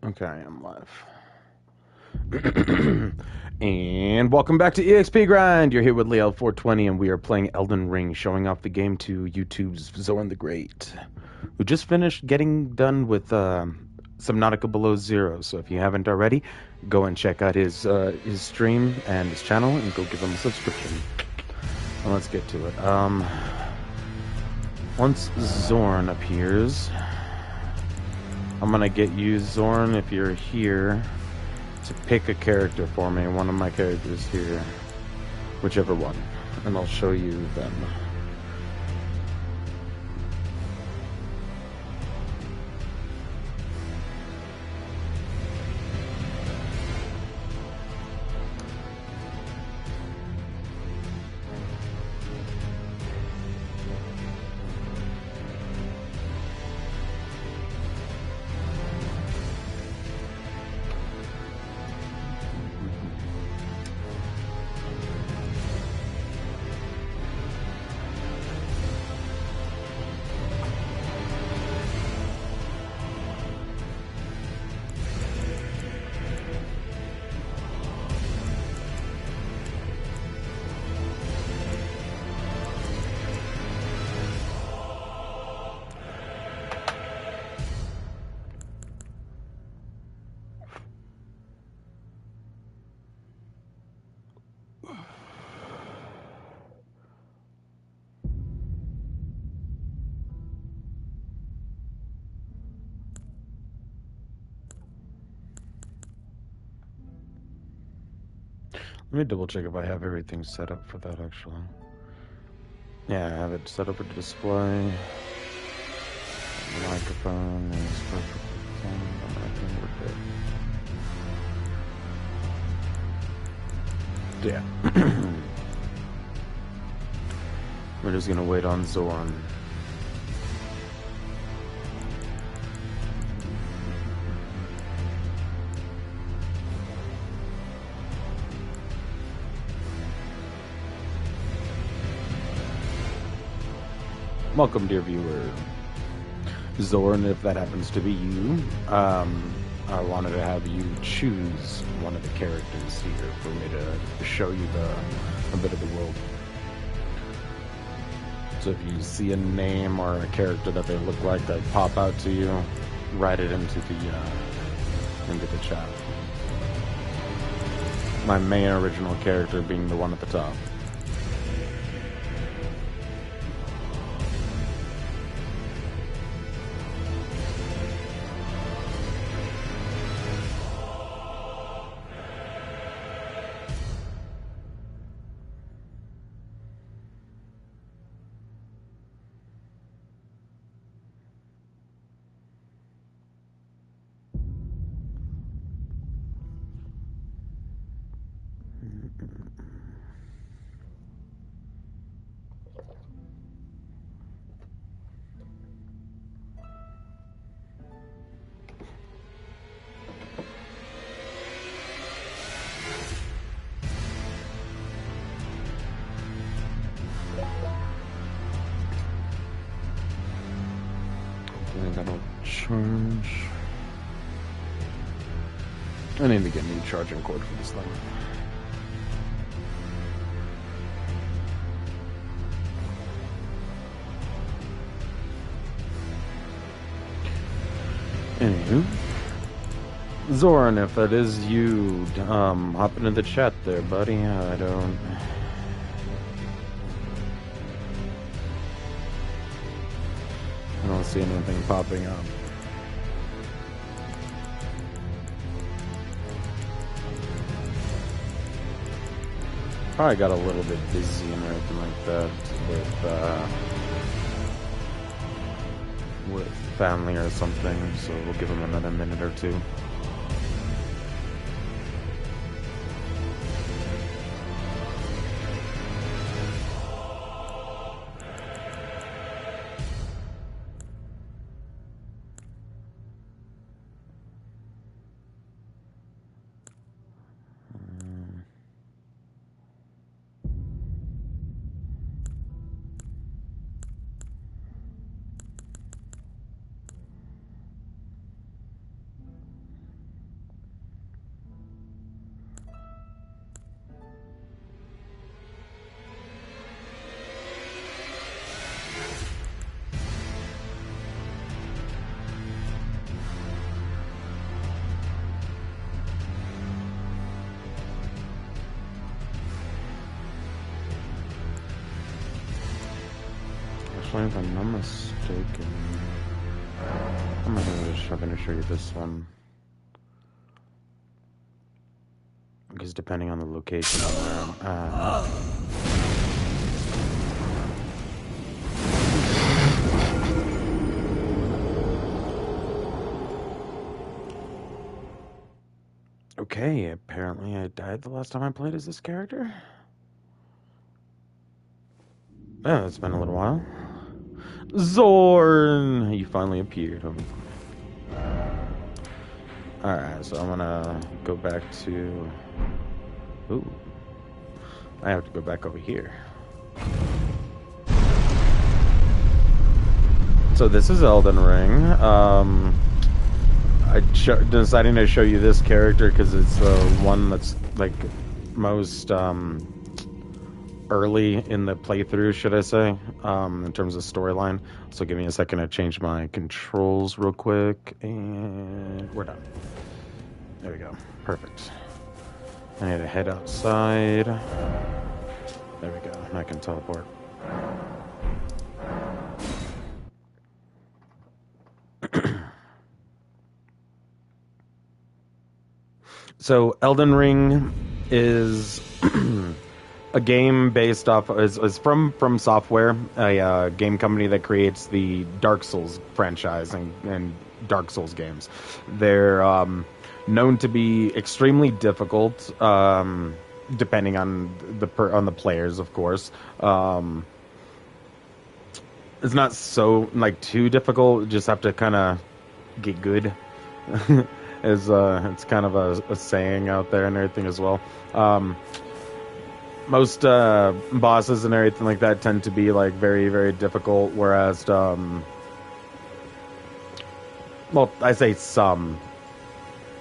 Okay, I'm live. And welcome back to EXP Grind. You're here with Leal420, and we are playing Elden Ring, showing off the game to YouTube's Zorn the Great, who just finished getting done with Subnautica Below Zero. So if you haven't already, go and check out his stream and his channel, and go give him a subscription. And let's get to it. Once Zorn appears, I'm gonna get you, Zorn, if you're here, to pick a character for me, one of my characters here, whichever one, and I'll show you them. Let me double check if I have everything set up for that, actually. Yeah, I have it set up for display. Microphone is perfectly fine. I think we're good. Yeah. We're just gonna wait on Zorn. Welcome, dear viewer. Zorn, if that happens to be you, I wanted to have you choose one of the characters here for me to show you a bit of the world. So if you see a name or a character that they look like that pop out to you, write it into the chat. My main original character being the one at the top. That'll charge. I need to get a new charging cord for this thing. Anywho, Zorn, if that is you, hop into the chat there, buddy. I don't see anything popping up. Probably got a little bit busy and everything like that with family or something, so we'll give him another minute or two. way, if I'm not mistaken. I'm gonna show you this one. Because depending on the location where I'm at. Okay, apparently I died the last time I played as this character. Oh, it's been a little while. Zorn! You finally appeared, homie. Alright, so I'm gonna go back to... Ooh. I have to go back over here. So this is Elden Ring. Deciding to show you this character because it's the one that's like most early in the playthrough, should I say, in terms of storyline. So give me a second to change my controls real quick, and we're done. There we go. Perfect. I need to head outside. There we go. I can teleport. So Elden Ring is a game based off is from Software, a game company that creates the Dark Souls franchise and Dark Souls games. They're known to be extremely difficult, depending on the players, of course. It's not so like too difficult. Just have to kind of get good. It's kind of a saying out there and everything as well. Most bosses and everything like that tend to be like very, very difficult, whereas well, I say some,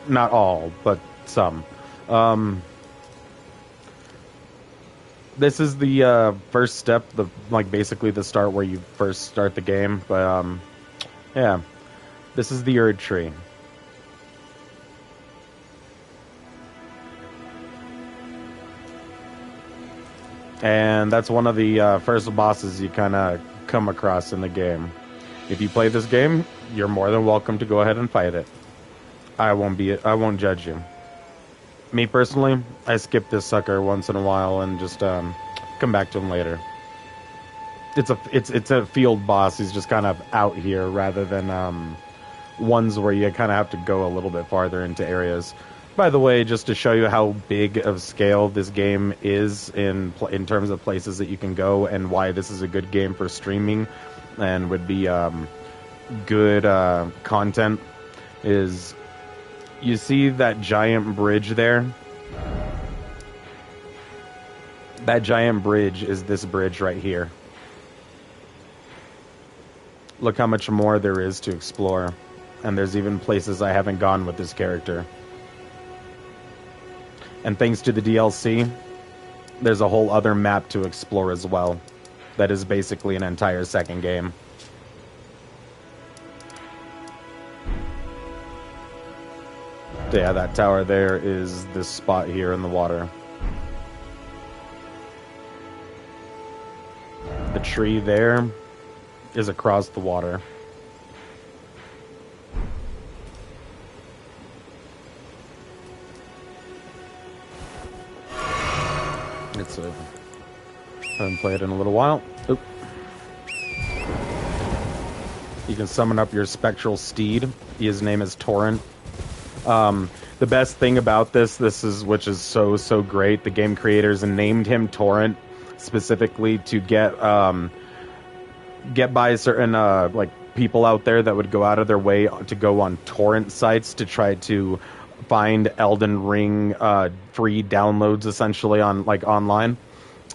not all, but some. This is the first step, basically the start where you first start the game, but yeah, this is the Erd Tree. And that's one of the first bosses you kind of come across in the game. If you play this game, you're more than welcome to go ahead and fight it. I won't judge you. Me personally, I skip this sucker once in a while and just come back to him later. It's a field boss. He's just kind of out here rather than ones where you kind of have to go a little bit farther into areas. By the way, just to show you how big of scale this game is in terms of places that you can go and why this is a good game for streaming and would be good content, is you see that giant bridge there? That giant bridge is this bridge right here. Look how much more there is to explore. And there's even places I haven't gone with this character. And thanks to the DLC, there's a whole other map to explore as well. That is basically an entire second game. So yeah, that tower there is this spot here in the water. The tree there is across the water. It's I haven't played in a little while. Oop. You can summon up your spectral steed. His name is Torrent. The best thing about this which is so great, the game creators named him Torrent specifically to get by certain like people out there that would go out of their way to go on torrent sites to try to find Elden Ring free downloads essentially on online,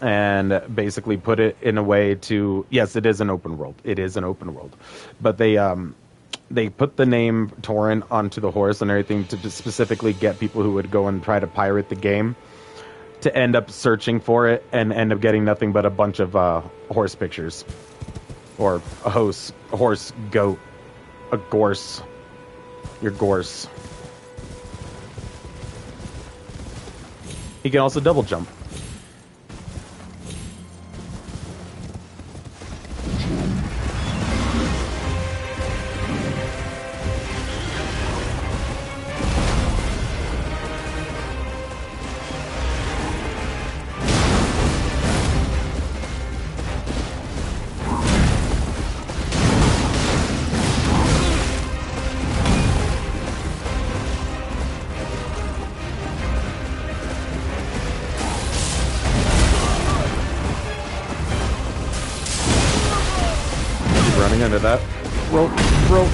and basically put it in a way to, yes, it is an open world. It is an open world, but they put the name Torrent onto the horse and everything to specifically get people who would go and try to pirate the game to end up searching for it and end up getting nothing but a bunch of horse pictures. Or a horse, goat, a gorse, your gorse. He can also double jump. running into that. Rope, rope.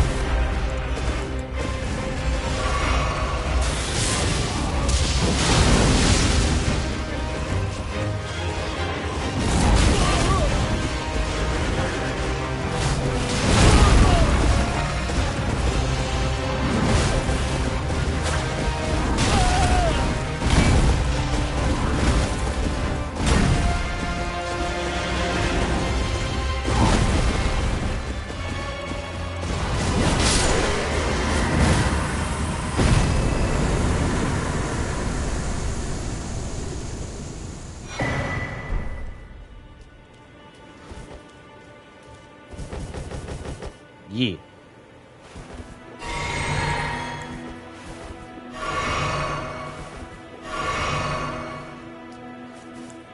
Yeah.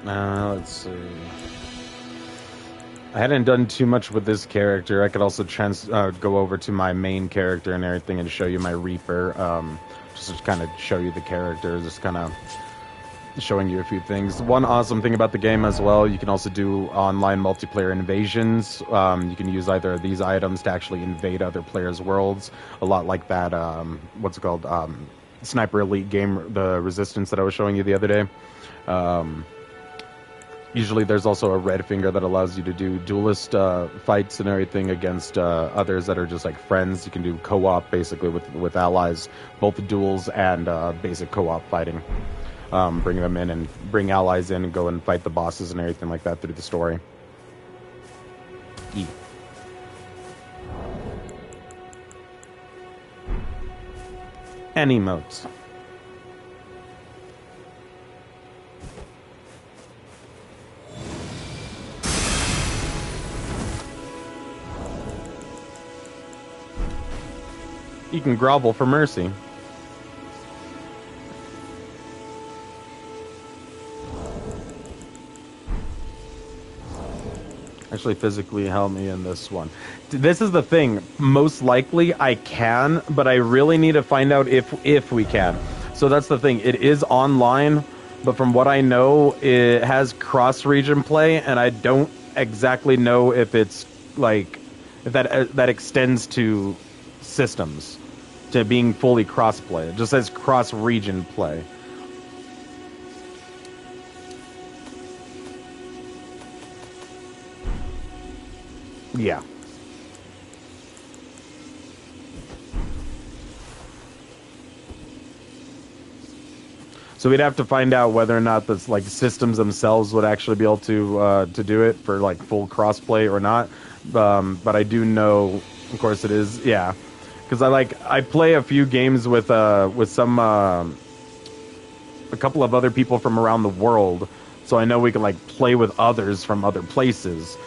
Let's see. I hadn't done too much with this character. I could also go over to my main character and everything and show you my Reaper. Just to kind of show you the character, just kind of showing you a few things. One awesome thing about the game as well, you can also do online multiplayer invasions. You can use either of these items to actually invade other players' worlds. A lot like that, what's it called? Sniper Elite game, the Resistance that I was showing you the other day. Usually there's also a red finger that allows you to do duelist fights and everything against others that are just like friends. You can do co-op basically with allies, both duels and basic co-op fighting. Bring them in and bring allies in and go and fight the bosses and everything like that through the story. E. And emotes. You can grovel for mercy. Actually physically help me in this one. This is the thing. Most likely I can, but I really need to find out if we can. So that's the thing. It is online, but from what I know, it has cross-region play, and I don't exactly know if it's like if that extends to systems, to being fully cross-play. It just says cross-region play. Yeah. So we'd have to find out whether or not the like systems themselves would actually be able to do it for like full crossplay or not. But I do know, of course, it is. Yeah, because I play a few games with some a couple of other people from around the world, so I know we can like play with others from other places.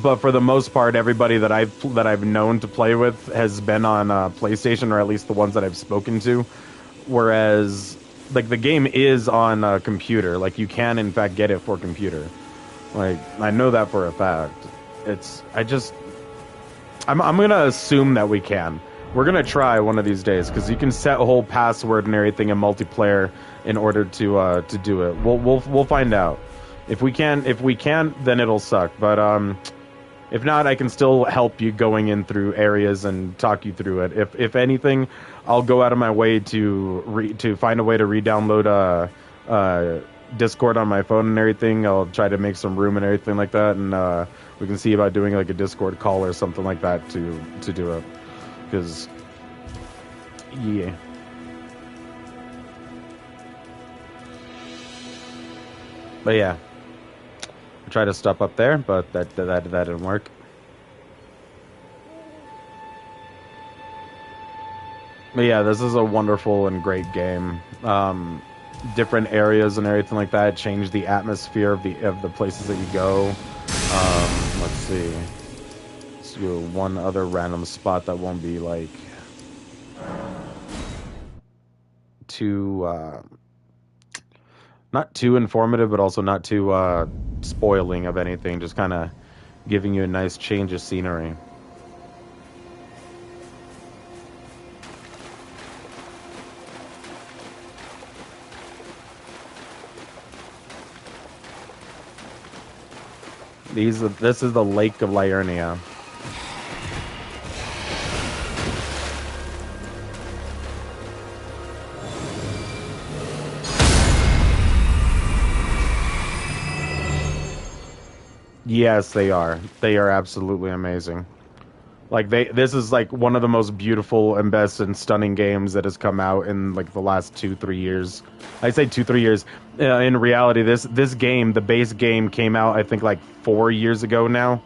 But for the most part, everybody that I've known to play with has been on PlayStation, or at least the ones that I've spoken to. Whereas, like, the game is on a computer. Like, you can in fact get it for computer. Like, I know that for a fact. I'm gonna assume that we can. We're gonna try one of these days because you can set a whole password and everything in multiplayer in order to do it. We'll find out. If we can, then it'll suck. But if not, I can still help you going in through areas and talk you through it. If anything, I'll go out of my way to find a way to re-download Discord on my phone and everything. I'll try to make some room and everything like that, and we can see about doing like a Discord call or something like that to do it. Because yeah. But yeah. Try to stop up there, but that didn't work. But yeah, this is a wonderful and great game. Different areas and everything like that change the atmosphere of the places that you go. Let's see. Let's do one other random spot that won't be like too not too informative, but also not too spoiling of anything, just kind of giving you a nice change of scenery. This is the Lake of Liurnia. Yes, they are. They are absolutely amazing. Like this is like one of the most beautiful and best and stunning games that has come out in like the last 2-3 years. I say 2-3 years. In reality, this game, the base game, came out I think like 4 years ago now,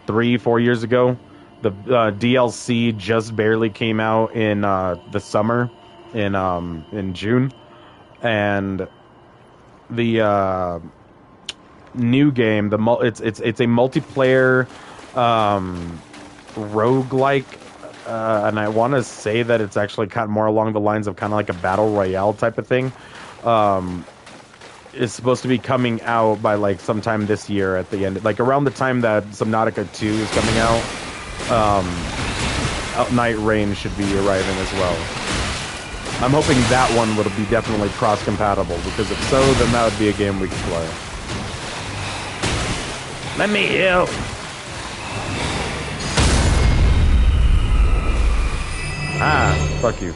3-4 years ago. The DLC just barely came out in the summer, in June, and the new game, it's a multiplayer roguelike, and I want to say that it's actually kind of more along the lines of kind of like a battle royale type of thing. It's supposed to be coming out by like sometime this year at the end, like around the time that Subnautica 2 is coming out. Night Rain should be arriving as well. I'm hoping that one will be definitely cross-compatible, because if so, then that would be a game we could play. Let me heal! Ah, fuck you.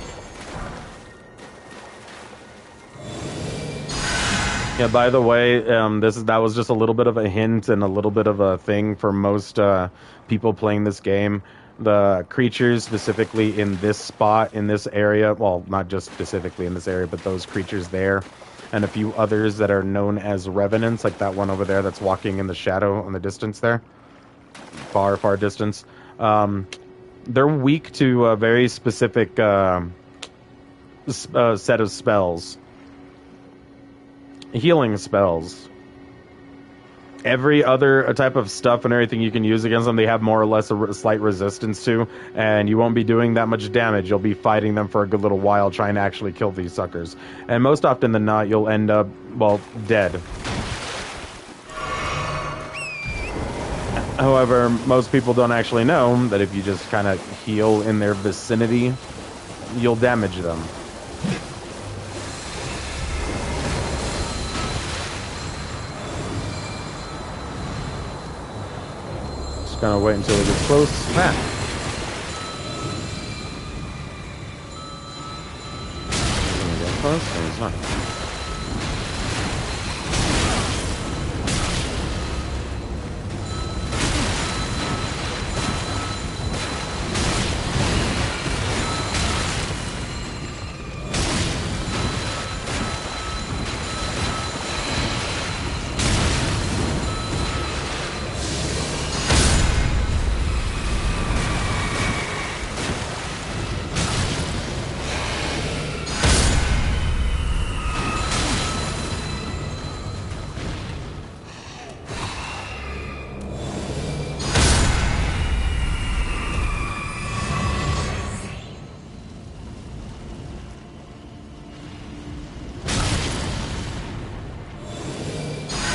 Yeah, by the way, that was just a little bit of a hint and a little bit of a thing for most people playing this game. The creatures specifically in this spot, in this area, well, not just specifically in this area, but those creatures there, and a few others that are known as revenants, like that one over there that's walking in the shadow in the distance there, far, far distance. They're weak to a very specific set of spells. Healing spells. Every other type of stuff and everything you can use against them, they have more or less a slight resistance to, and you won't be doing that much damage. You'll be fighting them for a good little while trying to actually kill these suckers. And most often than not, you'll end up, well, dead. However, most people don't actually know that if you just kind of heal in their vicinity, you'll damage them. Just gonna wait until it gets close. Ah. Gonna get close? No, it's not.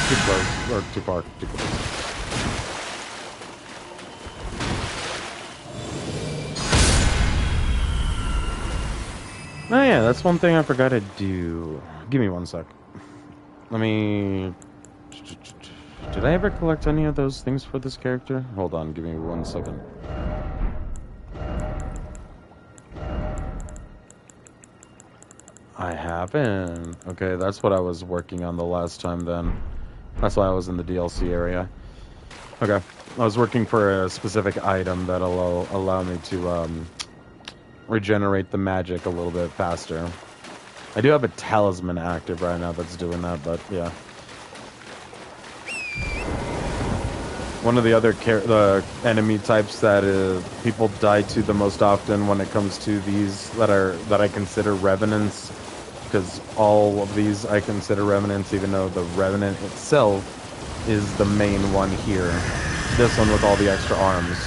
Too close, or too far, too close. Oh yeah, that's one thing I forgot to do. Give me one sec. Let me... Did I ever collect any of those things for this character? Hold on, give me 1 second. I haven't. Okay, that's what I was working on the last time then. That's why I was in the DLC area. Okay, I was working for a specific item that'll allow me to regenerate the magic a little bit faster. I do have a talisman active right now that's doing that, but yeah. One of the other enemy types that people die to the most often when it comes to these that I consider revenants, because all of these I consider revenants, even though the revenant itself is the main one here. This one with all the extra arms.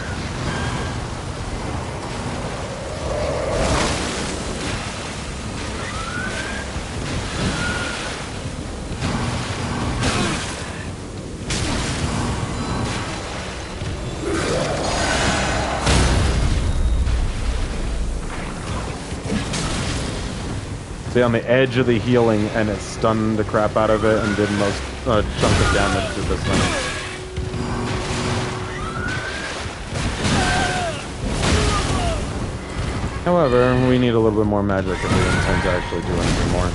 See, on the edge of the healing, and it stunned the crap out of it and did most chunk of damage to this thing. However, we need a little bit more magic if we intend to actually do anything more.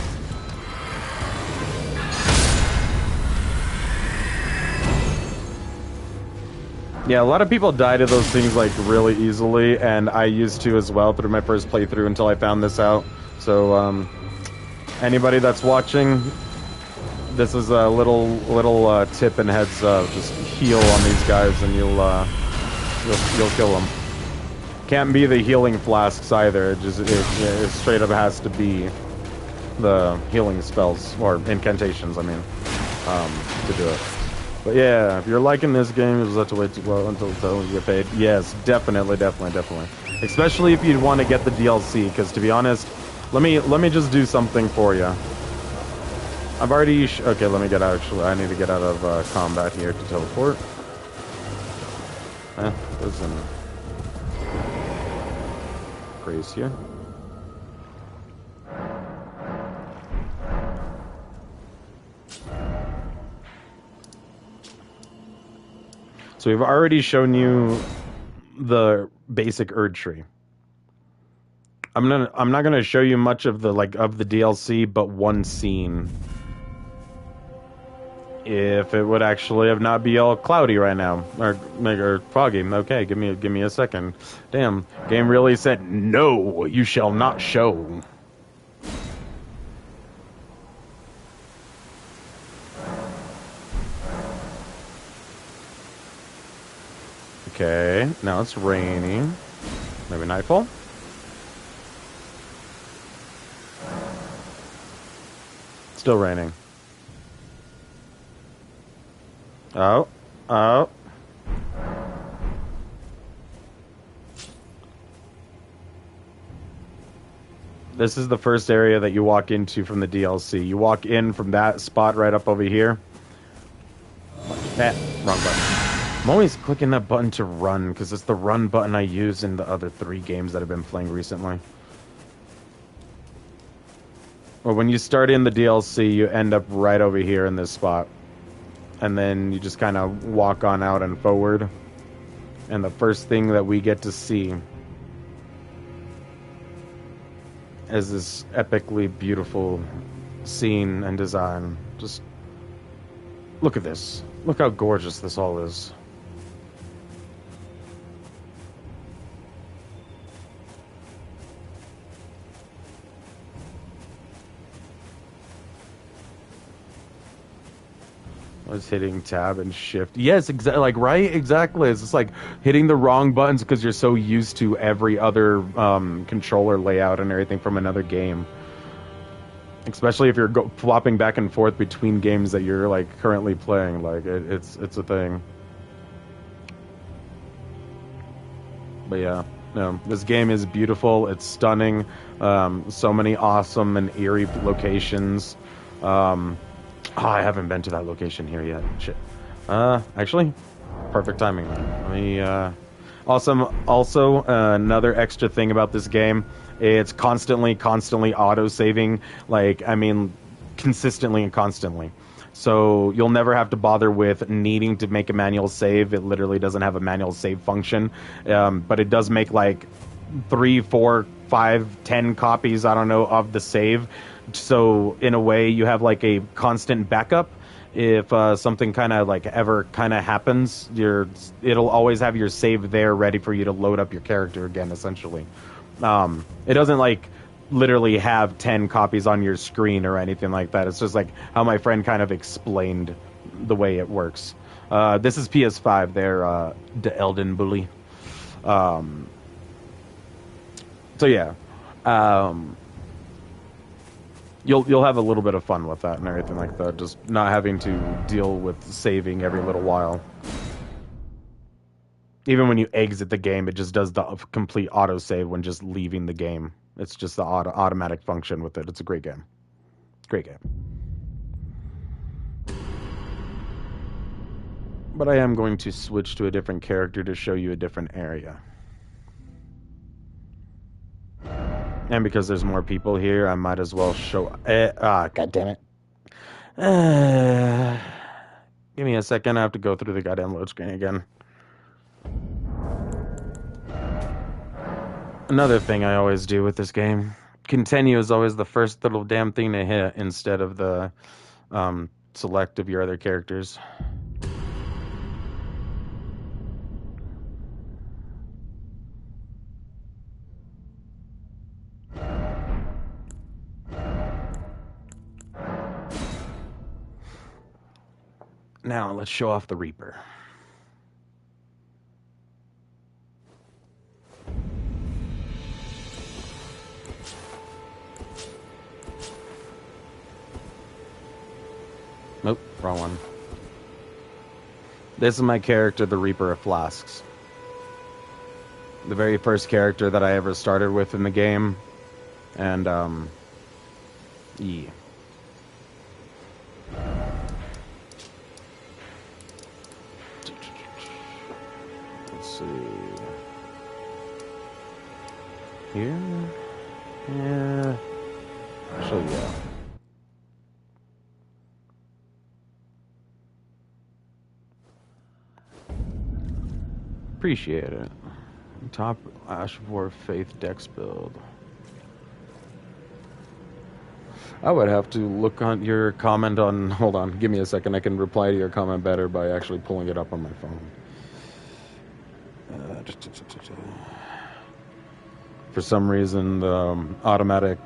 Yeah, a lot of people die to those things like really easily, and I used to as well through my first playthrough until I found this out. So, anybody that's watching, this is a little tip and heads up. Just heal on these guys, and you'll kill them. Can't be the healing flasks either. It straight up has to be the healing spells or incantations. I mean, to do it. But yeah, if you're liking this game, you just have to wait until you get paid. Yes, definitely. Especially if you want to get the DLC, because to be honest, let me just do something for you. I've already okay. Let me get out. Actually, I need to get out of combat here to teleport. Doesn't grace here. So we've already shown you the basic Erd tree. I'm not gonna show you much of the DLC, but one scene. If it would actually have not be all cloudy right now or foggy. Okay, give me a second. Damn, game really said no. You shall not show. Okay, now it's raining. Maybe nightfall? Still raining. Oh. This is the first area that you walk into from the DLC. You walk in from that spot right up over here. Wrong button. I'm always clicking that button to run, because it's the run button I use in the other 3 games that I've been playing recently. Well, when you start in the DLC, you end up right over here in this spot. And then you just kind of walk on out and forward. And the first thing that we get to see is this epically beautiful scene and design. Just look at this. Look how gorgeous this all is. I was hitting tab and shift. Yes, exactly. Like, right? Exactly. It's just like hitting the wrong buttons because you're so used to every other controller layout and everything from another game. Especially if you're flopping back and forth between games that you're like currently playing. Like, it's a thing. But yeah, no, this game is beautiful. It's stunning. So many awesome and eerie locations. I haven't been to that location here yet. Shit. Actually, perfect timing. Let me, also, another extra thing about this game, it's constantly auto-saving. Like, I mean, consistently and constantly. So you'll never have to bother with needing to make a manual save. It literally doesn't have a manual save function. But it does make like 3, 4, 5, 10 copies, I don't know, of the save. So in a way, you have like a constant backup. If something kind of like ever kind of happens, it'll always have your save there ready for you to load up your character again, essentially. It doesn't like literally have 10 copies on your screen or anything like that. It's just like how my friend kind of explained the way it works. This is PS5. They're the Elden bully. So yeah. You'll have a little bit of fun with that and everything like that. Just not having to deal with saving every little while. Even when you exit the game, it just does the complete autosave when just leaving the game. It's just the automatic function with it. It's a great game. Great game. But I am going to switch to a different character to show you a different area. And because there's more people here, I might as well show... God damn it. Give me a second. I have to go through the goddamn load screen again. Another thing I always do with this game. Continue is always the first little damn thing to hit instead of the select of your other characters. Now let's show off the Reaper. Nope, wrong one. This is my character, the Reaper of Flasks. The very first character that I ever started with in the game. And, yeah. Let's see. Here? Yeah. Actually, yeah. Appreciate it. Top Ash of War Faith Dex build. I would have to look on your comment on... Hold on, give me a second. I can reply to your comment better by actually pulling it up on my phone. For some reason, the automatic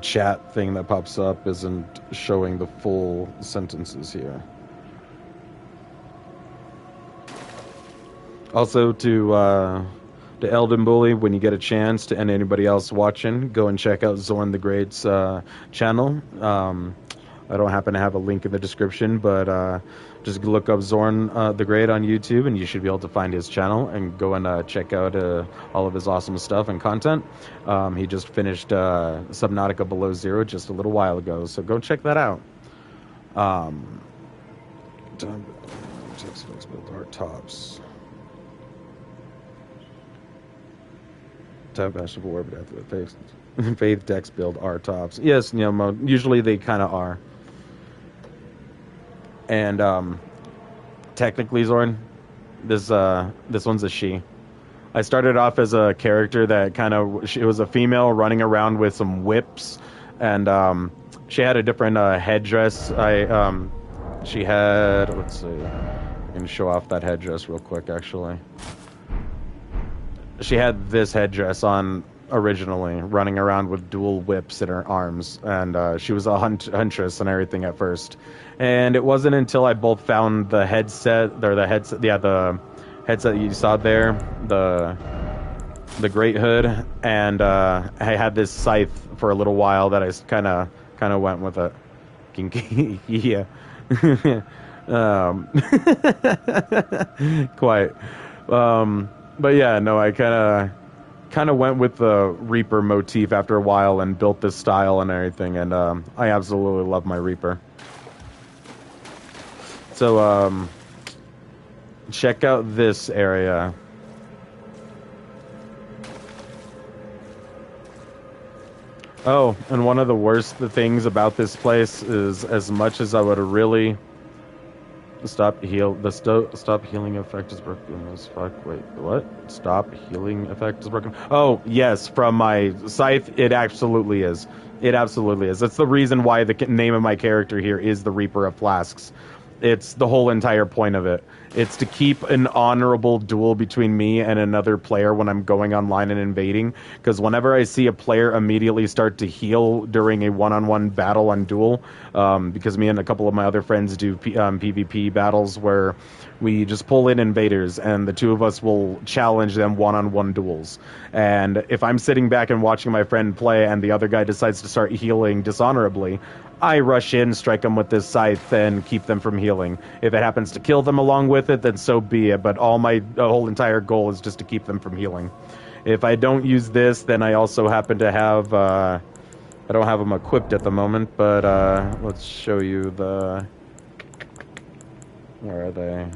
chat thing that pops up isn't showing the full sentences here. Also, to Elden Bully, when you get a chance, to anybody else watching, go and check out Zorn the Great's channel. I don't happen to have a link in the description, but just look up Zorn the Great on YouTube, and you should be able to find his channel and go and check out all of his awesome stuff and content. He just finished Subnautica Below Zero just a little while ago, so go check that out. Build our tops. Top Ash of War, but after the Faith Dex build are tops. Yes, you know, usually they kind of are. And technically, Zorn, this one's a she. I started off as a character that it was a female running around with some whips, and she had a different headdress. She had, let's see, I can show off that headdress real quick, actually. She had this headdress on originally, running around with dual whips in her arms, and she was a huntress and everything at first. And it wasn't until I both found the headset that you saw there, the Great Hood, and I had this scythe for a little while that I kind of went with it. Yeah. Quite. But yeah, no, I kind of went with the Reaper motif after a while and built this style and everything, and I absolutely love my Reaper. So check out this area. Oh, and one of the worst things about this place is, as much as I would really stop healing effect is broken as fuck. Wait, what? Stop healing effect is broken. Oh, yes, from my scythe, it absolutely is. It absolutely is. That's the reason why the name of my character here is the Reaper of Flasks. It's the whole entire point of it. It's to keep an honorable duel between me and another player when I'm going online and invading. Because whenever I see a player immediately start to heal during a one-on-one battle on duel, because me and a couple of my other friends do PvP battles where we just pull in invaders and the two of us will challenge them one-on-one duels. And if I'm sitting back and watching my friend play and the other guy decides to start healing dishonorably, I rush in, strike them with this scythe, and keep them from healing. If it happens to kill them along with it, then so be it. But the whole entire goal is just to keep them from healing. If I don't use this, then I also happen to have... I don't have them equipped at the moment, but let's show you the... Where are they?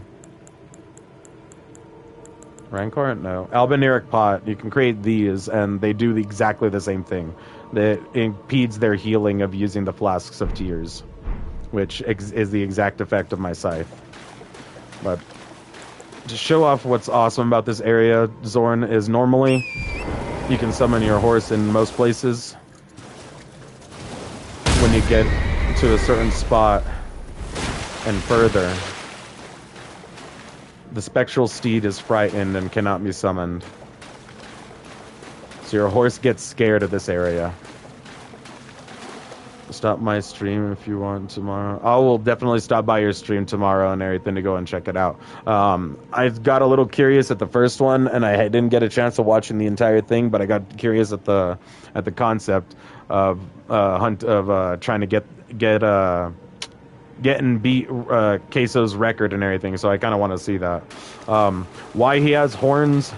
Rancor? No. Albineric Pot. You can create these, and they do exactly the same thing. That impedes their healing of using the Flasks of Tears, which is the exact effect of my scythe. But to show off what's awesome about this area, Zorn, is normally you can summon your horse in most places. When you get to a certain spot and further, the spectral steed is frightened and cannot be summoned. So your horse gets scared of this area. Stop my stream if you want tomorrow. I will definitely stop by your stream tomorrow and everything to go and check it out. I got a little curious at the first one, and I didn't get a chance to watching the entire thing, but I got curious at the concept of trying to get and beat Queso's record and everything. So I kind of want to see that. Why he has horns?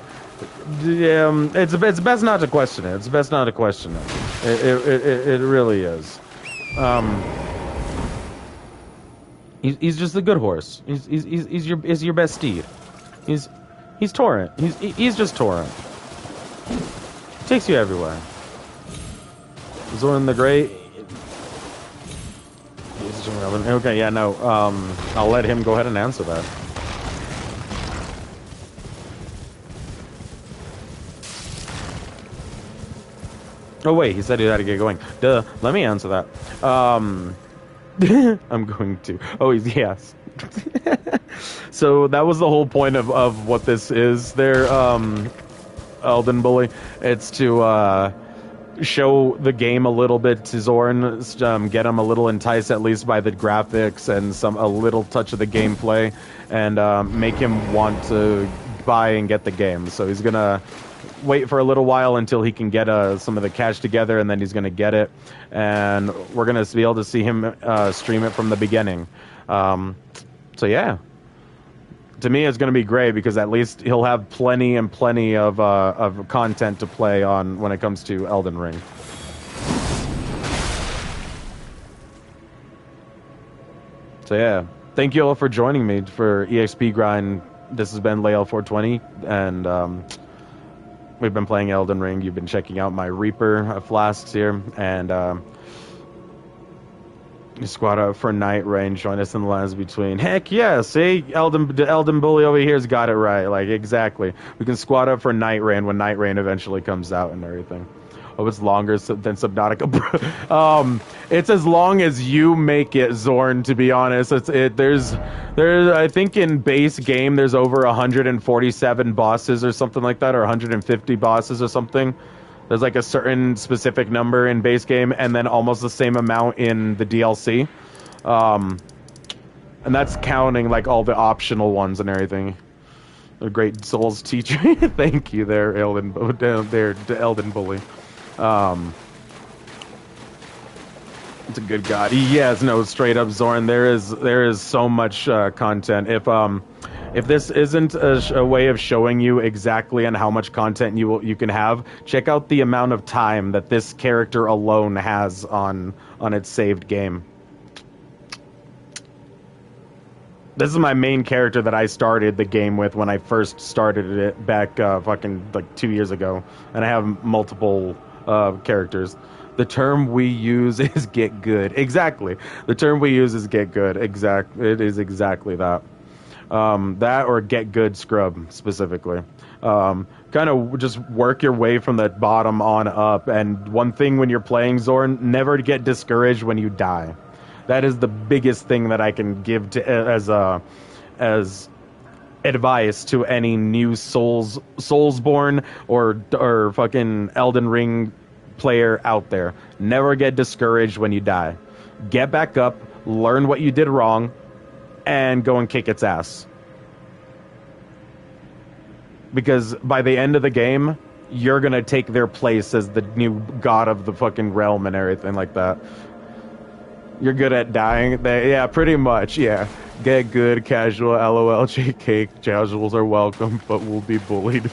It's best not to question it. It's best not to question it. It really is. He's just a good horse. He's your best steed. He's Torrent. He's just Torrent. Takes you everywhere. Zorn the Great. Okay, yeah, no. I'll let him go ahead and answer that. Oh wait, he said he had to get going. Duh. Let me answer that. I'm going to. Oh, yes. So that was the whole point of what this is. There, Elden Bully. It's to show the game a little bit to Zorn, get him a little enticed at least by the graphics and a little touch of the gameplay, and make him want to buy and get the game. So he's gonna wait for a little while until he can get some of the cash together, and then he's going to get it, and we're going to be able to see him stream it from the beginning. So yeah, to me it's going to be great because at least he'll have plenty of content to play on when it comes to Elden Ring. So yeah, thank you all for joining me for EXP Grind. This has been Lael420, and we've been playing Elden Ring. You've been checking out my Reaper flasks here, and you squad out for night rain. Join us in the lands between. Heck yeah! See, Elden Bully over here's got it right. Like exactly. We can squad up for night rain when night rain eventually comes out and everything. Oh, it's longer than Subnautica. It's as long as you make it, Zorn. To be honest, there's I think in base game there's over 147 bosses or something like that, or 150 bosses or something. There's like a certain specific number in base game, and then almost the same amount in the DLC. And that's counting like all the optional ones and everything. A great Souls teacher. Thank you there, Elden Bully. It's a good god. Yes, no, straight up Zorn. There is so much content. If this isn't a way of showing you exactly on how much content you can have, check out the amount of time that this character alone has on its saved game. This is my main character that I started the game with when I first started it back fucking like 2 years ago, and I have multiple characters. The term we use is get good. Exactly. The term we use is get good. It is exactly that. That or get good scrub specifically. Kind of just work your way from the bottom on up. And one thing when you're playing Zorn, never get discouraged when you die. That is the biggest thing that I can give to as advice to any new Soulsborne or fucking Elden Ring player out there. Never get discouraged when you die. Get back up, learn what you did wrong, and go and kick its ass. Because by the end of the game, you're gonna take their place as the new god of the fucking realm and everything like that. You're good at dying. Yeah, pretty much, yeah. Get good, casual, LOL, JK. Casuals are welcome, but will be bullied.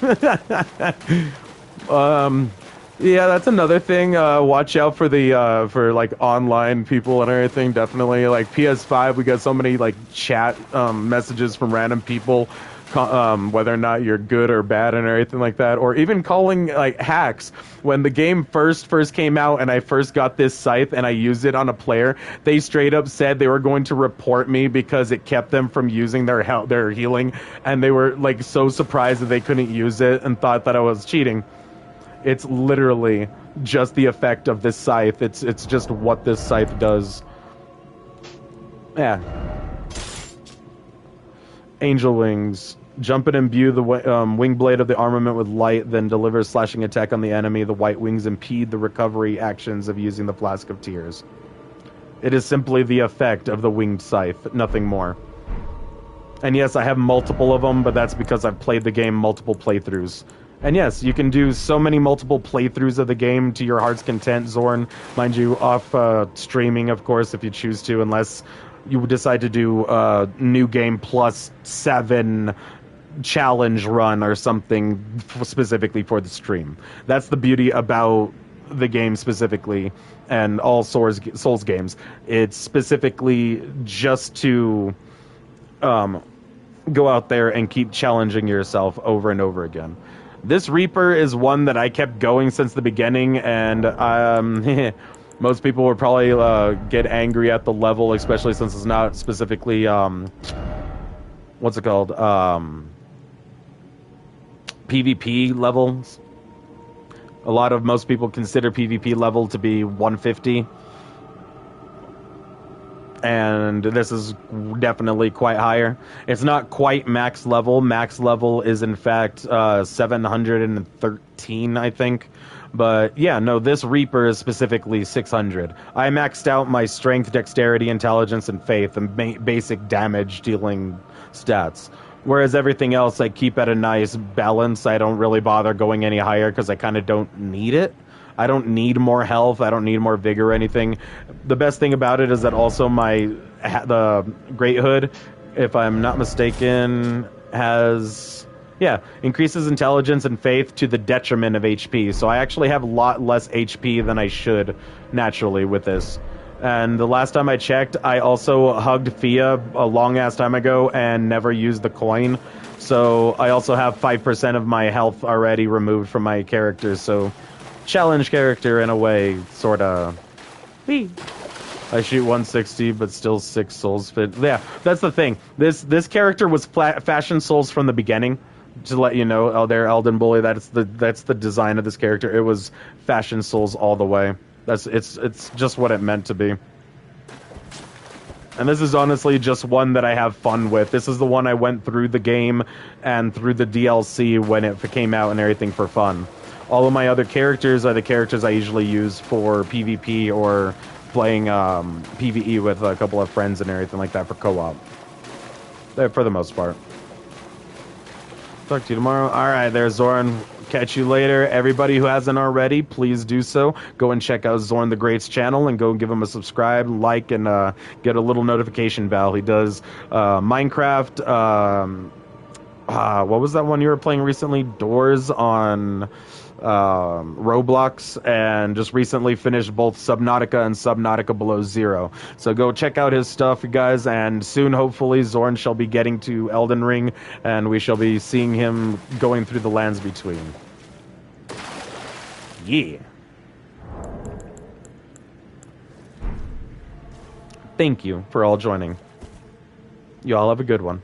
Yeah, that's another thing. Watch out for the for like online people and everything. Definitely, like PS5, we got so many like chat messages from random people, whether or not you're good or bad and everything like that, or even calling like hacks. When the game first came out and I first got this scythe and I used it on a player, they straight up said they were going to report me because it kept them from using their healing, and they were like so surprised that they couldn't use it and thought that I was cheating. It's literally just the effect of this scythe. It's just what this scythe does. Yeah. Angel wings. Jump and imbue the wing blade of the armament with light, then deliver a slashing attack on the enemy. The white wings impede the recovery actions of using the Flask of Tears. It is simply the effect of the winged scythe, nothing more. And yes, I have multiple of them, but that's because I've played the game multiple playthroughs. And yes, you can do so many multiple playthroughs of the game to your heart's content, Zorn. Mind you, off streaming, of course, if you choose to, unless you decide to do new game plus 7 challenge run or something specifically for the stream. That's the beauty about the game specifically, and all Souls games. It's specifically just to go out there and keep challenging yourself over and over again. This Reaper is one that I kept going since the beginning, and most people would probably get angry at the level, especially since it's not specifically what's it called, PvP levels. Most people consider PvP level to be 150. And this is definitely quite higher. It's not quite max level. Max level is in fact 713, I think. But yeah, no, this Reaper is specifically 600. I maxed out my strength, dexterity, intelligence, and faith, and basic damage dealing stats. Whereas everything else I keep at a nice balance. I don't really bother going any higher because I kind of don't need it. I don't need more health. I don't need more vigor or anything. The best thing about it is that also the Great Hood, if I'm not mistaken, has increases intelligence and faith to the detriment of HP. So I actually have a lot less HP than I should naturally with this. And the last time I checked, I also hugged Fia a long ass time ago and never used the coin. So I also have 5% of my health already removed from my character. So challenge character in a way, sorta. I shoot 160, but still 6 souls fit. Yeah, that's the thing. This character was fashion souls from the beginning. To let you know, Elden Bully, that's the design of this character. It was fashion souls all the way. It's just what it meant to be. And this is honestly just one that I have fun with. This is the one I went through the game and through the DLC when it came out and everything for fun. All of my other characters are the characters I usually use for PvP or playing PvE with a couple of friends and everything like that for co-op. For the most part. Talk to you tomorrow. Alright, there's Zorn. Catch you later. Everybody who hasn't already, please do so. Go and check out Zorn the Great's channel and go give him a subscribe, like, and get a little notification bell. He does Minecraft. What was that one you were playing recently? Doors on Roblox, and just recently finished both Subnautica and Subnautica Below Zero. So go check out his stuff, you guys, and soon, hopefully, Zorn shall be getting to Elden Ring, and we shall be seeing him going through the lands between. Yeah. Thank you for all joining. You all have a good one.